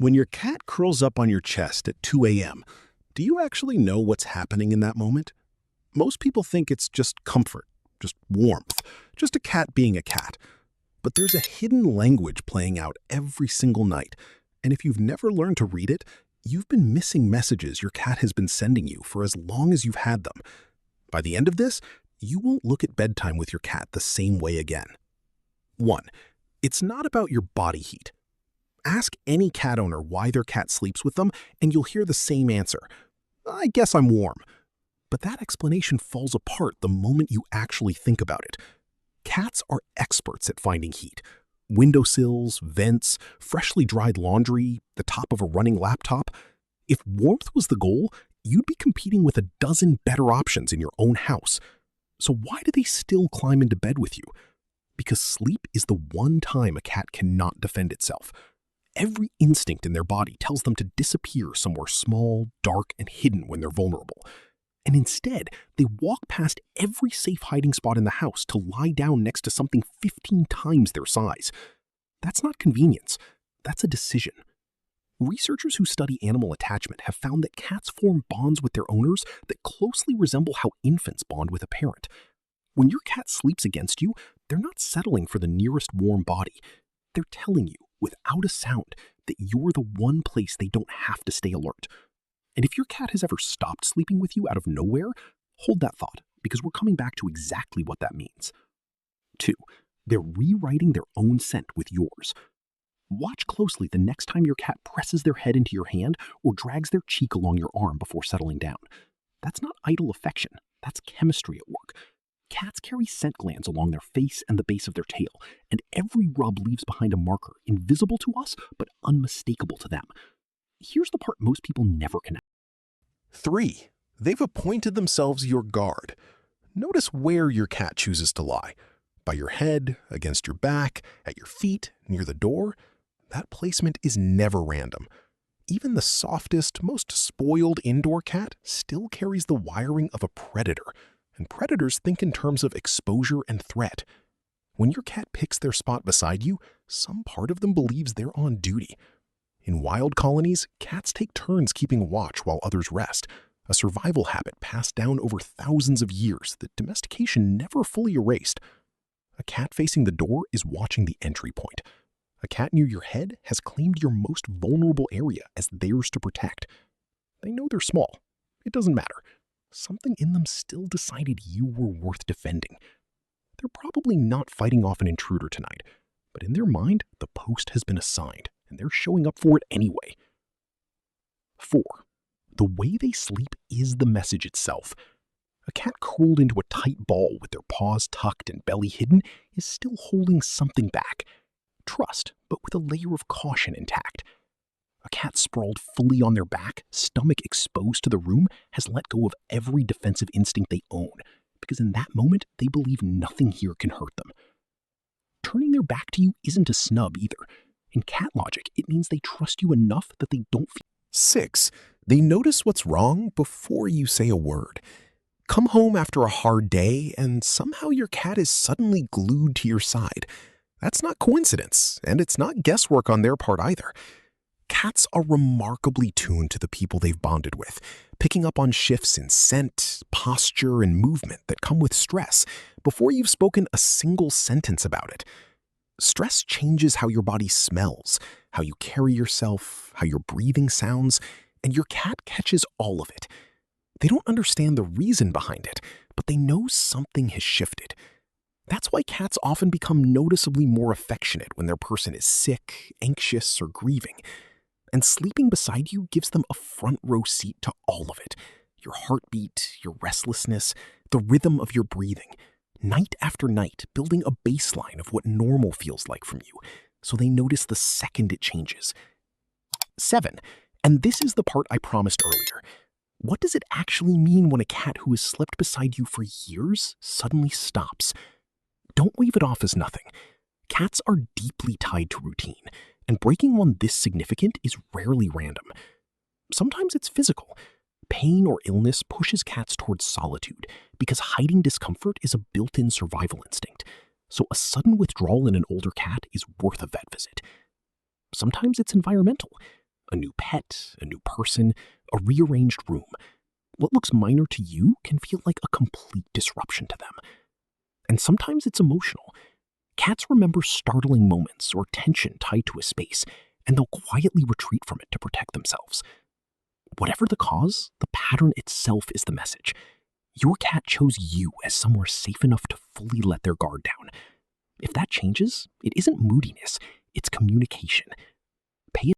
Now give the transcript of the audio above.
When your cat curls up on your chest at 2 a.m., do you actually know what's happening in that moment? Most people think it's just comfort, just warmth, just a cat being a cat. But there's a hidden language playing out every single night. And if you've never learned to read it, you've been missing messages your cat has been sending you for as long as you've had them. By the end of this, you won't look at bedtime with your cat the same way again. 1. It's not about your body heat. Ask any cat owner why their cat sleeps with them, and you'll hear the same answer. I guess I'm warm. But that explanation falls apart the moment you actually think about it. Cats are experts at finding heat. Windowsills, vents, freshly dried laundry, the top of a running laptop. If warmth was the goal, you'd be competing with a dozen better options in your own house. So why do they still climb into bed with you? Because sleep is the one time a cat cannot defend itself. Every instinct in their body tells them to disappear somewhere small, dark, and hidden when they're vulnerable. And instead, they walk past every safe hiding spot in the house to lie down next to something 15 times their size. That's not convenience. That's a decision. Researchers who study animal attachment have found that cats form bonds with their owners that closely resemble how infants bond with a parent. When your cat sleeps against you, they're not settling for the nearest warm body. They're telling you, without a sound, that you're the one place they don't have to stay alert. And if your cat has ever stopped sleeping with you out of nowhere, hold that thought, because we're coming back to exactly what that means. 2. They're rewriting their own scent with yours. Watch closely the next time your cat presses their head into your hand or drags their cheek along your arm before settling down. That's not idle affection, that's chemistry at work. Cats carry scent glands along their face and the base of their tail, and every rub leaves behind a marker, invisible to us, but unmistakable to them. Here's the part most people never connect. 3. They've appointed themselves your guard. Notice where your cat chooses to lie. By your head, against your back, at your feet, near the door. That placement is never random. Even the softest, most spoiled indoor cat still carries the wiring of a predator. And predators think in terms of exposure and threat. When your cat picks their spot beside you, some part of them believes they're on duty. In wild colonies, cats take turns keeping watch while others rest, a survival habit passed down over thousands of years that domestication never fully erased. A cat facing the door is watching the entry point. A cat near your head has claimed your most vulnerable area as theirs to protect. They know they're small. It doesn't matter. Something in them still decided you were worth defending. They're probably not fighting off an intruder tonight, but in their mind, the post has been assigned, and they're showing up for it anyway. 4. The way they sleep is the message itself. A cat curled into a tight ball with their paws tucked and belly hidden is still holding something back. Trust, but with a layer of caution intact. A cat sprawled fully on their back, stomach exposed to the room, has let go of every defensive instinct they own, because in that moment, they believe nothing here can hurt them. Turning their back to you isn't a snub either. In cat logic, it means they trust you enough that they don't feel. 6. They notice what's wrong before you say a word. Come home after a hard day, and somehow your cat is suddenly glued to your side. That's not coincidence, and it's not guesswork on their part either. Cats are remarkably tuned to the people they've bonded with, picking up on shifts in scent, posture, and movement that come with stress before you've spoken a single sentence about it. Stress changes how your body smells, how you carry yourself, how your breathing sounds, and your cat catches all of it. They don't understand the reason behind it, but they know something has shifted. That's why cats often become noticeably more affectionate when their person is sick, anxious, or grieving. And sleeping beside you gives them a front row seat to all of it. Your heartbeat, your restlessness, the rhythm of your breathing. Night after night, building a baseline of what normal feels like from you, so they notice the second it changes. 7. And this is the part I promised earlier. What does it actually mean when a cat who has slept beside you for years suddenly stops? Don't wave it off as nothing. Cats are deeply tied to routine, and breaking one this significant is rarely random. Sometimes it's physical. Pain or illness pushes cats towards solitude because hiding discomfort is a built-in survival instinct. So a sudden withdrawal in an older cat is worth a vet visit. Sometimes it's environmental. a new pet, a new person, a rearranged room. What looks minor to you can feel like a complete disruption to them. And sometimes it's emotional. Cats remember startling moments or tension tied to a space, and they'll quietly retreat from it to protect themselves. Whatever the cause, the pattern itself is the message. Your cat chose you as somewhere safe enough to fully let their guard down. If that changes, it isn't moodiness, it's communication. Pay